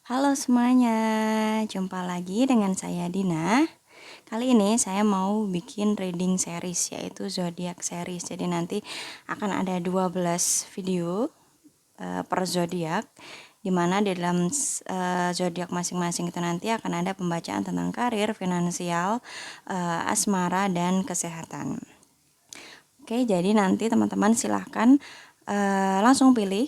Halo semuanya, jumpa lagi dengan saya Dina. Kali ini saya mau bikin reading series, yaitu zodiak series. Jadi nanti akan ada 12 video per zodiak, dimana di dalam zodiak masing-masing itu nanti akan ada pembacaan tentang karir, finansial, asmara, dan kesehatan. Oke, jadi nanti teman-teman silahkan langsung pilih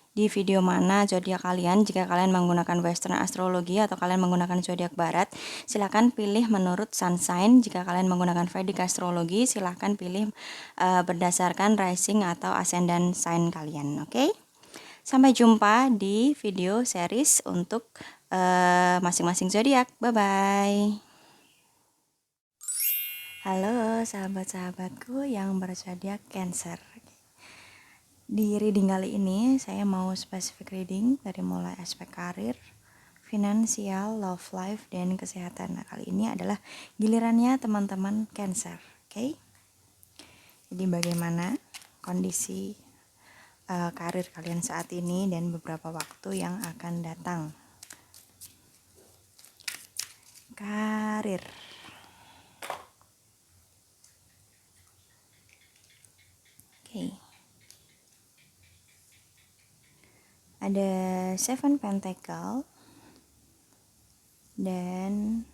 di video mana zodiak kalian. Jika kalian menggunakan western astrologi atau kalian menggunakan zodiak barat, silahkan pilih menurut sun sign. Jika kalian menggunakan Vedic astrologi, silahkan pilih berdasarkan rising atau ascendant sign kalian. Oke? Sampai jumpa di video series untuk masing-masing zodiak. Bye bye. Halo sahabat-sahabatku yang berzodiak Cancer. Di reading kali ini saya mau spesifik reading dari mulai aspek karir, finansial, love life, dan kesehatan. Nah, kali ini adalah gilirannya teman-teman Cancer, oke? Jadi bagaimana kondisi karir kalian saat ini dan beberapa waktu yang akan datang. Karir. Oke. Ada Seven Pentacle dan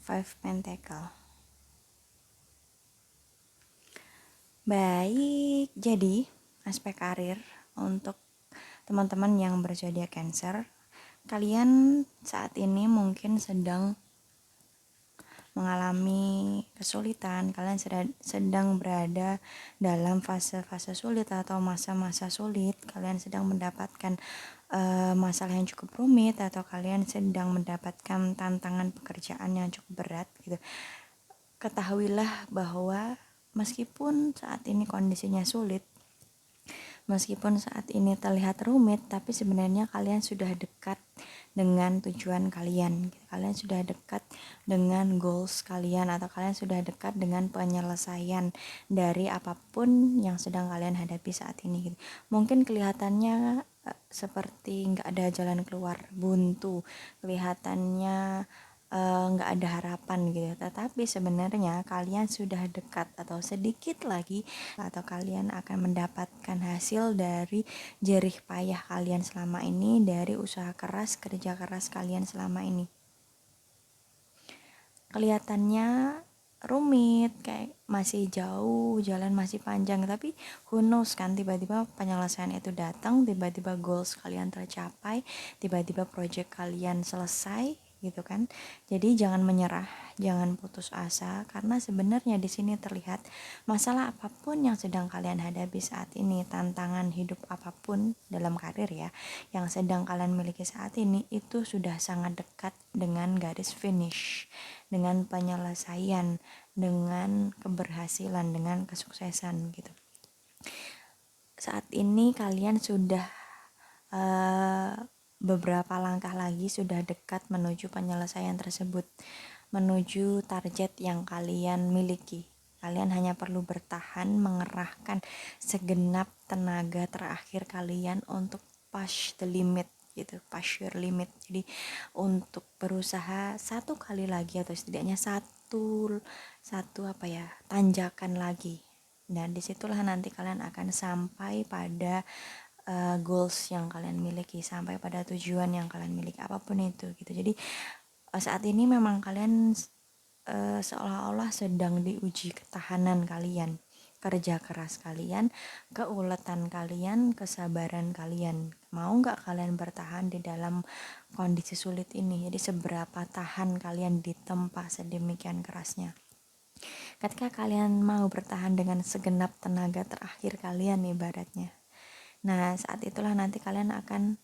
Five Pentacle. Baik, jadi aspek karir untuk teman-teman yang berzodiak Cancer, kalian saat ini mungkin sedang mengalami kesulitan, kalian sedang berada dalam fase-fase sulit atau masa-masa sulit, kalian sedang mendapatkan masalah yang cukup rumit, atau kalian sedang mendapatkan tantangan pekerjaan yang cukup berat gitu. Ketahuilah bahwa meskipun saat ini kondisinya sulit, meskipun saat ini terlihat rumit, tapi sebenarnya kalian sudah dekat dengan tujuan kalian. Kalian sudah dekat dengan goals kalian, atau kalian sudah dekat dengan penyelesaian dari apapun yang sedang kalian hadapi saat ini. Mungkin kelihatannya seperti nggak ada jalan keluar, buntu, kelihatannya nggak ada harapan gitu, tetapi sebenarnya kalian sudah dekat atau sedikit lagi, atau kalian akan mendapatkan hasil dari jerih payah kalian selama ini, dari usaha keras, kerja keras kalian selama ini. Kelihatannya rumit, kayak masih jauh, jalan masih panjang, tapi who knows kan, tiba-tiba penyelesaian itu datang, tiba-tiba goals kalian tercapai, tiba-tiba project kalian selesai gitu kan. Jadi jangan menyerah, jangan putus asa, karena sebenarnya di sini terlihat masalah apapun yang sedang kalian hadapi saat ini, tantangan hidup apapun dalam karir ya, yang sedang kalian miliki saat ini, itu sudah sangat dekat dengan garis finish, dengan penyelesaian, dengan keberhasilan, dengan kesuksesan gitu. Saat ini kalian sudah beberapa langkah lagi sudah dekat menuju penyelesaian tersebut, menuju target yang kalian miliki. Kalian hanya perlu bertahan, mengerahkan segenap tenaga terakhir kalian untuk push the limit gitu, push your limit. Jadi untuk berusaha satu kali lagi, atau setidaknya satu tanjakan lagi. Dan disitulah nanti kalian akan sampai pada goals yang kalian miliki, sampai pada tujuan yang kalian miliki, apapun itu gitu. Jadi saat ini memang kalian seolah-olah sedang diuji ketahanan kalian, kerja keras kalian, keuletan kalian, kesabaran kalian. Mau nggak kalian bertahan di dalam kondisi sulit ini? Jadi seberapa tahan kalian ditempa sedemikian kerasnya. Ketika kalian mau bertahan dengan segenap tenaga terakhir kalian ibaratnya, nah saat itulah nanti kalian akan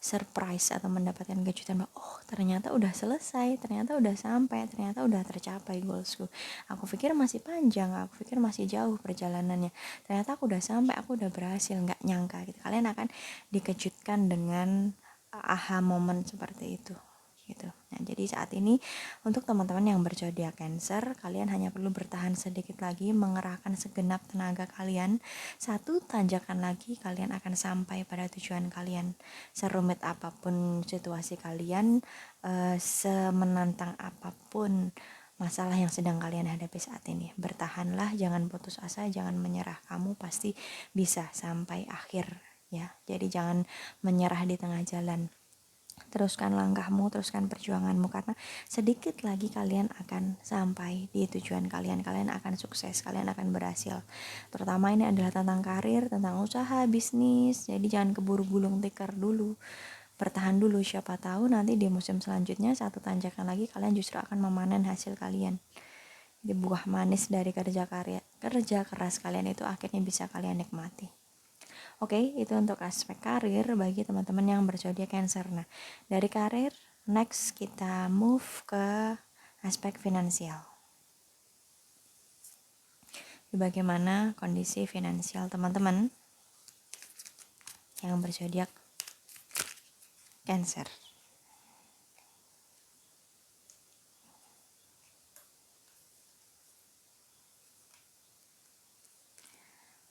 surprise atau mendapatkan kejutan bahwa oh ternyata udah selesai, ternyata udah sampai, ternyata udah tercapai goalsku. Aku pikir masih panjang, aku pikir masih jauh perjalanannya, ternyata aku udah sampai, aku udah berhasil. Nggak nyangka gitu. Kalian akan dikejutkan dengan aha moment seperti itu gitu. Nah Jadi saat ini untuk teman-teman yang berzodiak Cancer, kalian hanya perlu bertahan sedikit lagi, mengerahkan segenap tenaga kalian. Satu tanjakan lagi kalian akan sampai pada tujuan kalian. Serumit apapun situasi kalian, semenantang apapun masalah yang sedang kalian hadapi saat ini, bertahanlah, jangan putus asa, jangan menyerah. Kamu pasti bisa sampai akhir ya. Jadi jangan menyerah di tengah jalan. Teruskan langkahmu, teruskan perjuanganmu, karena sedikit lagi kalian akan sampai di tujuan kalian. Kalian akan sukses, kalian akan berhasil. Terutama ini adalah tentang karir, tentang usaha, bisnis. Jadi jangan keburu gulung tikar dulu. Bertahan dulu, siapa tahu nanti di musim selanjutnya satu tanjakan lagi kalian justru akan memanen hasil kalian. Jadi buah manis dari kerja keras kalian itu akhirnya bisa kalian nikmati. Oke, itu untuk aspek karir bagi teman-teman yang berzodiak Cancer. Nah, dari karir, next kita move ke aspek finansial. Bagaimana kondisi finansial teman-teman yang berzodiak Cancer?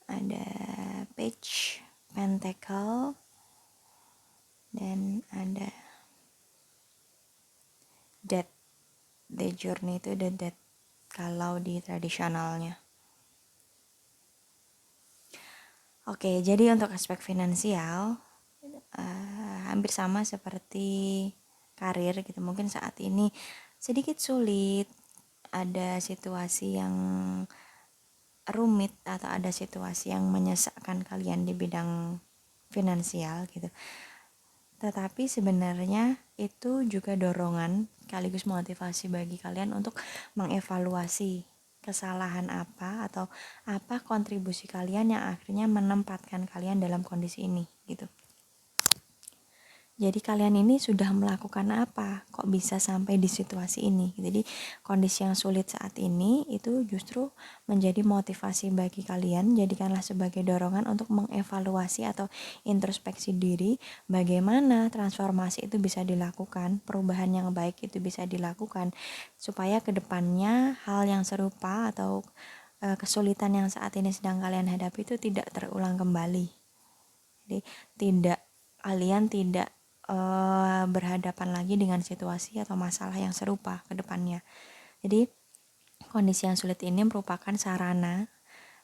Ada Page Pentacle dan ada Death. The Journey itu the Death kalau di tradisionalnya. Oke, jadi untuk aspek finansial hampir sama seperti karir gitu. Mungkin saat ini sedikit sulit, ada situasi yang rumit atau ada situasi yang menyesakkan kalian di bidang finansial gitu. Tetapi sebenarnya itu juga dorongan sekaligus motivasi bagi kalian untuk mengevaluasi kesalahan apa atau apa kontribusi kalian yang akhirnya menempatkan kalian dalam kondisi ini gitu. Jadi kalian ini sudah melakukan apa kok bisa sampai di situasi ini. Jadi kondisi yang sulit saat ini itu justru menjadi motivasi bagi kalian. Jadikanlah sebagai dorongan untuk mengevaluasi atau introspeksi diri, bagaimana transformasi itu bisa dilakukan, perubahan yang baik itu bisa dilakukan, supaya kedepannya hal yang serupa atau kesulitan yang saat ini sedang kalian hadapi itu tidak terulang kembali. Jadi kalian tidak berhadapan lagi dengan situasi atau masalah yang serupa ke depannya. Jadi kondisi yang sulit ini merupakan sarana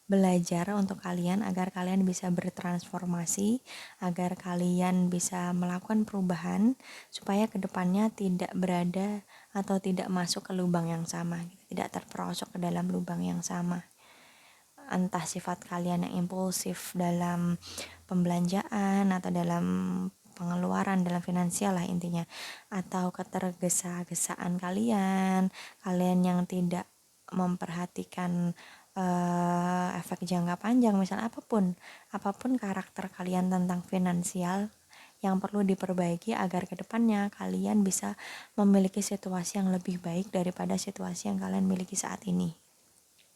belajar untuk kalian agar kalian bisa bertransformasi, agar kalian bisa melakukan perubahan supaya kedepannya tidak berada atau tidak masuk ke lubang yang sama, tidak terperosok ke dalam lubang yang sama. Entah sifat kalian yang impulsif dalam pembelanjaan atau dalam pengeluaran, dalam finansial lah intinya, atau ketergesa-gesaan kalian yang tidak memperhatikan efek jangka panjang, misal apapun karakter kalian tentang finansial yang perlu diperbaiki agar kedepannya kalian bisa memiliki situasi yang lebih baik daripada situasi yang kalian miliki saat ini.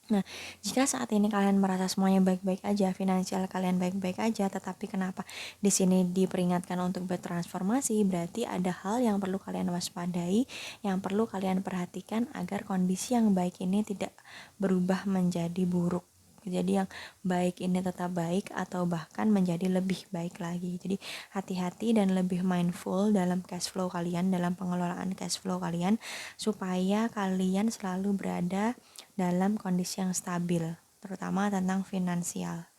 Nah, jika saat ini kalian merasa semuanya baik-baik aja, finansial kalian baik-baik aja, tetapi kenapa di sini diperingatkan untuk bertransformasi, berarti ada hal yang perlu kalian waspadai, yang perlu kalian perhatikan agar kondisi yang baik ini tidak berubah menjadi buruk. Jadi yang baik ini tetap baik atau bahkan menjadi lebih baik lagi. Jadi hati-hati dan lebih mindful dalam cash flow kalian, dalam pengelolaan cash flow kalian, supaya kalian selalu berada dalam kondisi yang stabil, terutama tentang finansial.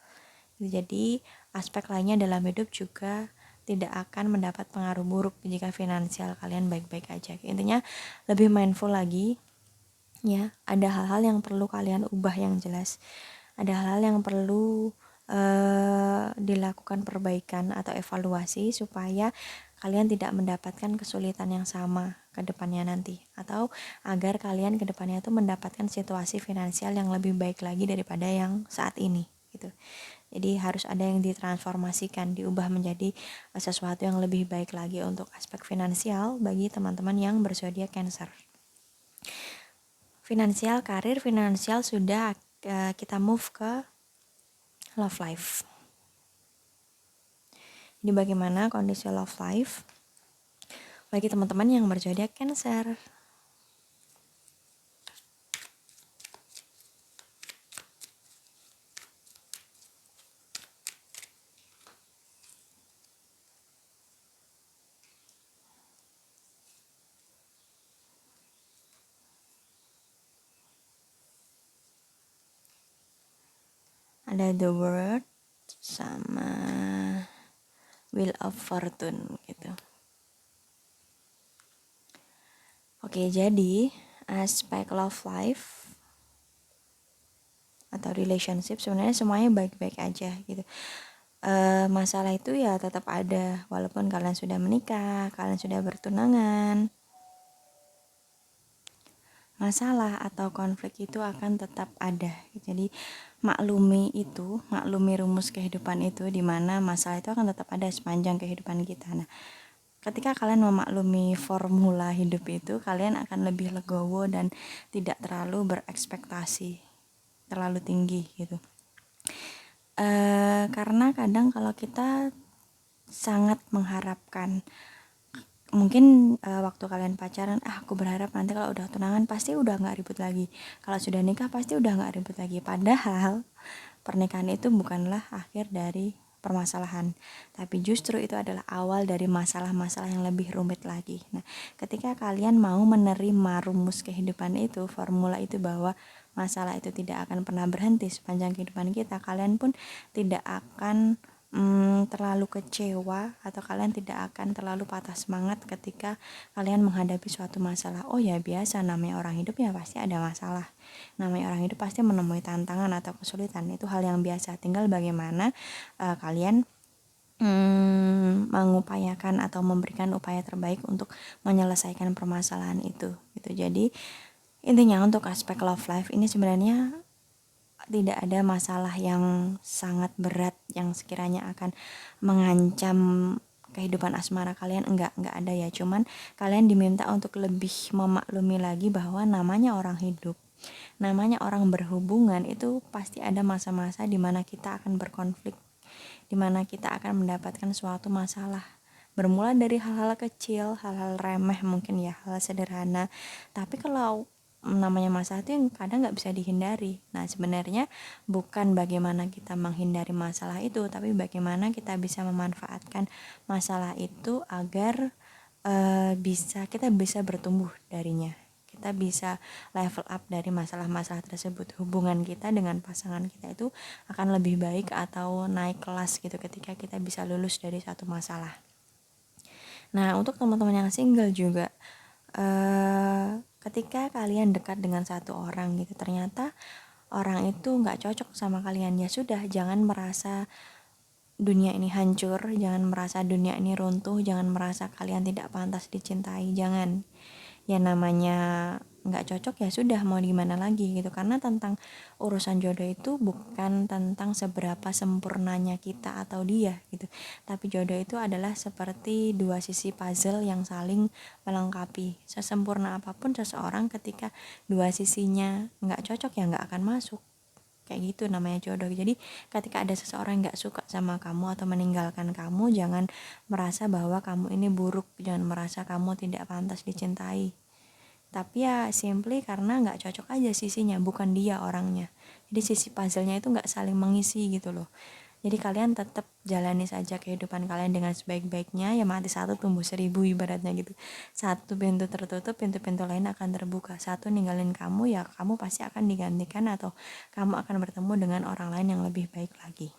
Jadi aspek lainnya dalam hidup juga tidak akan mendapat pengaruh buruk jika finansial kalian baik-baik aja. Intinya lebih mindful lagi ya, ada hal-hal yang perlu kalian ubah yang jelas. Ada hal-hal yang perlu dilakukan perbaikan atau evaluasi supaya kalian tidak mendapatkan kesulitan yang sama ke depannya nanti, atau agar kalian ke depannya itu mendapatkan situasi finansial yang lebih baik lagi daripada yang saat ini gitu. Jadi harus ada yang ditransformasikan, diubah menjadi sesuatu yang lebih baik lagi untuk aspek finansial bagi teman-teman yang berzodiak Cancer. Finansial, karir, finansial sudah, kita move ke love life. Jadi bagaimana kondisi love life? bagi teman-teman yang berzodiak Cancer. Ada The World sama Wheel of Fortune gitu. Oke, jadi aspek love life atau relationship sebenarnya semuanya baik-baik aja gitu. Masalah itu ya tetap ada walaupun kalian sudah menikah, kalian sudah bertunangan. Masalah atau konflik itu akan tetap ada. Jadi maklumi rumus kehidupan itu, di mana masalah itu akan tetap ada sepanjang kehidupan kita. Nah, ketika kalian memaklumi formula hidup itu, kalian akan lebih legowo dan tidak terlalu berekspektasi terlalu tinggi gitu. Karena kadang kalau kita sangat mengharapkan, mungkin waktu kalian pacaran, aku berharap nanti kalau udah tunangan pasti udah nggak ribut lagi, kalau sudah nikah pasti udah nggak ribut lagi. Padahal pernikahan itu bukanlah akhir dari permasalahan, tapi justru itu adalah awal dari masalah-masalah yang lebih rumit lagi. Nah, ketika kalian mau menerima rumus kehidupan itu, formula itu, bahwa masalah itu tidak akan pernah berhenti sepanjang kehidupan kita, kalian pun tidak akan terlalu kecewa atau kalian tidak akan terlalu patah semangat ketika kalian menghadapi suatu masalah. Oh ya, biasa, namanya orang hidup ya pasti ada masalah, namanya orang hidup pasti menemui tantangan atau kesulitan, itu hal yang biasa. Tinggal bagaimana kalian mengupayakan atau memberikan upaya terbaik untuk menyelesaikan permasalahan itu gitu. Jadi intinya untuk aspek love life ini sebenarnya tidak ada masalah yang sangat berat yang sekiranya akan mengancam kehidupan asmara kalian. Enggak ada ya. Cuman kalian diminta untuk lebih memaklumi lagi bahwa namanya orang hidup, namanya orang berhubungan, itu pasti ada masa-masa di mana kita akan berkonflik, di mana kita akan mendapatkan suatu masalah. Bermula dari hal-hal kecil, hal-hal remeh mungkin ya, hal sederhana. Tapi kalau namanya masalah itu yang kadang nggak bisa dihindari. Nah, sebenarnya bukan bagaimana kita menghindari masalah itu, tapi bagaimana kita bisa memanfaatkan masalah itu agar kita bisa bertumbuh darinya. Kita bisa level up dari masalah-masalah tersebut. Hubungan kita dengan pasangan kita itu akan lebih baik atau naik kelas gitu ketika kita bisa lulus dari satu masalah. Nah, untuk teman-teman yang single juga, ketika kalian dekat dengan satu orang gitu, ternyata orang itu nggak cocok sama kalian, ya sudah, jangan merasa dunia ini hancur, jangan merasa dunia ini runtuh, jangan merasa kalian tidak pantas dicintai, jangan. Ya namanya nggak cocok ya sudah, mau gimana lagi gitu. Karena tentang urusan jodoh itu bukan tentang seberapa sempurnanya kita atau dia gitu, tapi jodoh itu adalah seperti dua sisi puzzle yang saling melengkapi. Sesempurna apapun seseorang, ketika dua sisinya nggak cocok ya nggak akan masuk. Kayak gitu namanya jodoh. Jadi ketika ada seseorang yang gak suka sama kamu atau meninggalkan kamu, jangan merasa bahwa kamu ini buruk, jangan merasa kamu tidak pantas dicintai. Tapi ya simply karena gak cocok aja sisinya, bukan dia orangnya. Jadi sisi puzzle-nya itu gak saling mengisi gitu loh. Jadi kalian tetap jalani saja kehidupan kalian dengan sebaik-baiknya, ya mati satu tumbuh seribu ibaratnya gitu. Satu pintu tertutup, pintu-pintu lain akan terbuka. Satu ninggalin kamu, ya kamu pasti akan digantikan atau kamu akan bertemu dengan orang lain yang lebih baik lagi.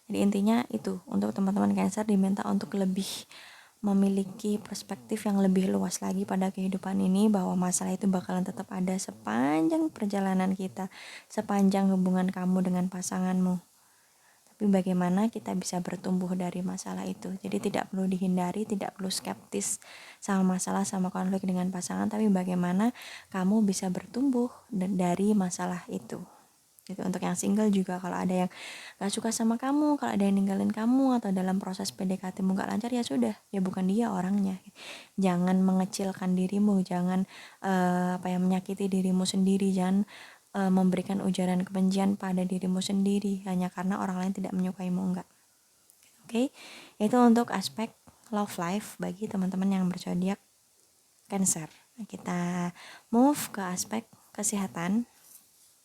Jadi intinya itu, untuk teman-teman Cancer diminta untuk lebih memiliki perspektif yang lebih luas lagi pada kehidupan ini, bahwa masalah itu bakalan tetap ada sepanjang perjalanan kita, sepanjang hubungan kamu dengan pasanganmu. Tapi bagaimana kita bisa bertumbuh dari masalah itu. Jadi tidak perlu dihindari, tidak perlu skeptis sama masalah, sama konflik dengan pasangan, tapi bagaimana kamu bisa bertumbuh dari masalah itu. Gitu. Untuk yang single juga, kalau ada yang gak suka sama kamu, kalau ada yang ninggalin kamu, atau dalam proses PDKT-mu gak lancar, ya sudah, ya bukan dia orangnya. Jangan mengecilkan dirimu, jangan menyakiti dirimu sendiri, jangan memberikan ujaran kebencian pada dirimu sendiri hanya karena orang lain tidak menyukaimu. Enggak. Oke, itu untuk aspek love life bagi teman-teman yang berzodiak Cancer. Kita move ke aspek kesehatan.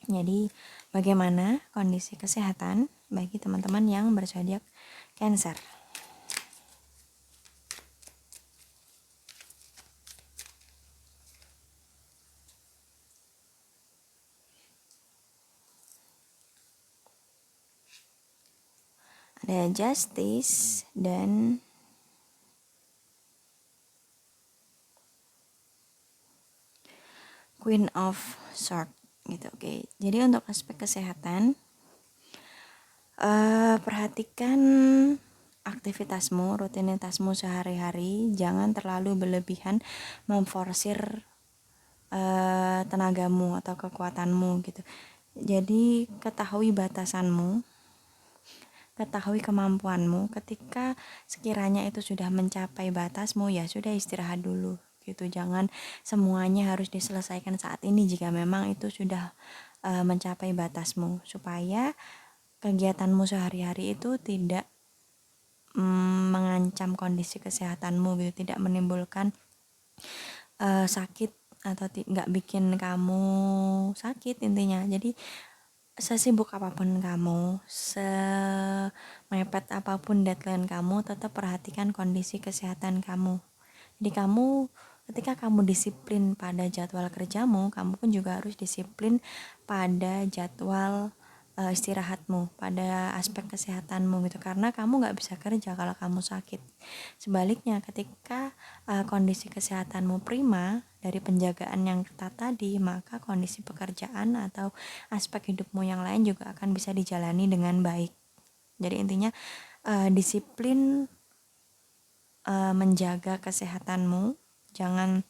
Jadi bagaimana kondisi kesehatan bagi teman-teman yang berzodiak Cancer? Ada Justice dan Queen of Swords gitu. Oke. Jadi untuk aspek kesehatan, perhatikan aktivitasmu, rutinitasmu sehari-hari, jangan terlalu berlebihan memforsir tenagamu atau kekuatanmu gitu. Jadi ketahui batasanmu, ketahui kemampuanmu. Ketika sekiranya itu sudah mencapai batasmu, ya sudah istirahat dulu gitu. Jangan semuanya harus diselesaikan saat ini jika memang itu sudah mencapai batasmu, supaya kegiatanmu sehari-hari itu tidak mengancam kondisi kesehatanmu gitu, tidak menimbulkan sakit atau nggak bikin kamu sakit intinya. Jadi sesibuk apapun kamu, semepet apapun deadline kamu, tetap perhatikan kondisi kesehatan kamu. Jadi ketika kamu disiplin pada jadwal kerjamu, kamu pun juga harus disiplin pada jadwal istirahatmu, pada aspek kesehatanmu gitu. Karena kamu nggak bisa kerja kalau kamu sakit. Sebaliknya, ketika kondisi kesehatanmu prima dari penjagaan yang ketat tadi, maka kondisi pekerjaan atau aspek hidupmu yang lain juga akan bisa dijalani dengan baik. Jadi intinya disiplin menjaga kesehatanmu, jangan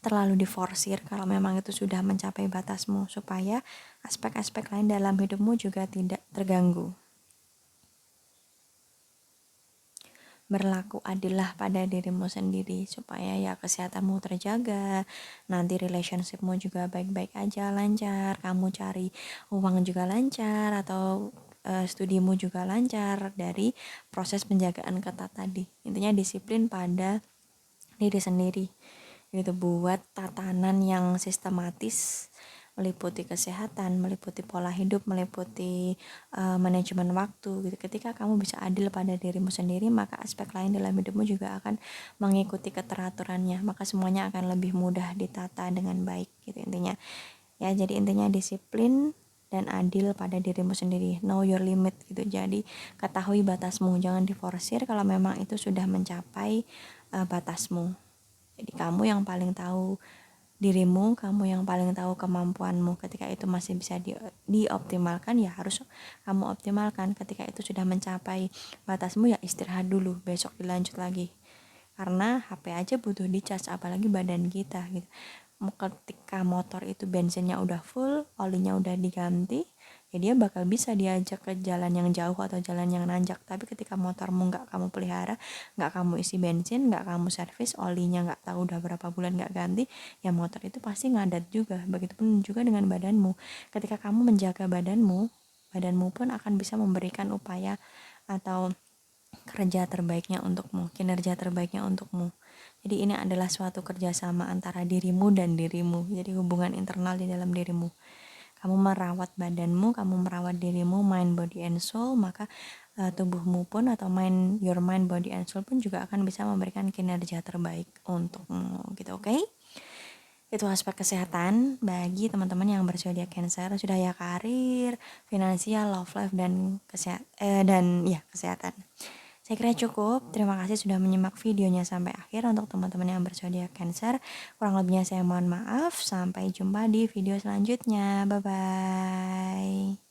terlalu diforsir kalau memang itu sudah mencapai batasmu, supaya aspek-aspek lain dalam hidupmu juga tidak terganggu. Berlaku adillah pada dirimu sendiri supaya ya kesehatanmu terjaga, nanti relationshipmu juga baik-baik aja, lancar, kamu cari uang juga lancar, atau studimu juga lancar dari proses penjagaan ketat tadi. Intinya disiplin pada diri sendiri gitu, buat tatanan yang sistematis, meliputi kesehatan, meliputi pola hidup, meliputi manajemen waktu gitu. Ketika kamu bisa adil pada dirimu sendiri, maka aspek lain dalam hidupmu juga akan mengikuti keteraturannya, maka semuanya akan lebih mudah ditata dengan baik gitu intinya ya. Jadi intinya disiplin dan adil pada dirimu sendiri, know your limit gitu. Jadi ketahui batasmu, jangan diforsir kalau memang itu sudah mencapai batasmu. Jadi kamu yang paling tahu dirimu, kamu yang paling tahu kemampuanmu. Ketika itu masih bisa dioptimalkan, ya harus kamu optimalkan. Ketika itu sudah mencapai batasmu, ya istirahat dulu, besok dilanjut lagi. Karena HP aja butuh dicas, apalagi badan kita gitu. Ketika motor itu bensinnya udah full, olinya udah diganti, ya dia bakal bisa diajak ke jalan yang jauh atau jalan yang nanjak. Tapi ketika motormu nggak kamu pelihara, nggak kamu isi bensin, nggak kamu servis, olinya nggak tahu udah berapa bulan nggak ganti, ya motor itu pasti ngadat juga. Begitupun juga dengan badanmu. Ketika kamu menjaga badanmu, badanmu pun akan bisa memberikan upaya atau kerja terbaiknya untukmu, kinerja terbaiknya untukmu. Jadi ini adalah suatu kerjasama antara dirimu dan dirimu. Jadi hubungan internal di dalam dirimu. Kamu merawat badanmu, kamu merawat dirimu, mind, body, and soul, maka tubuhmu pun atau your mind, body, and soul pun juga akan bisa memberikan kinerja terbaik untukmu gitu, oke? Itu aspek kesehatan bagi teman-teman yang berzodiak Cancer. Sudah ya, karir, finansial, love life, dan kesehatan. Saya kira cukup. Terima kasih sudah menyimak videonya sampai akhir. Untuk teman-teman yang berzodiak Cancer, kurang lebihnya saya mohon maaf. Sampai jumpa di video selanjutnya. Bye bye.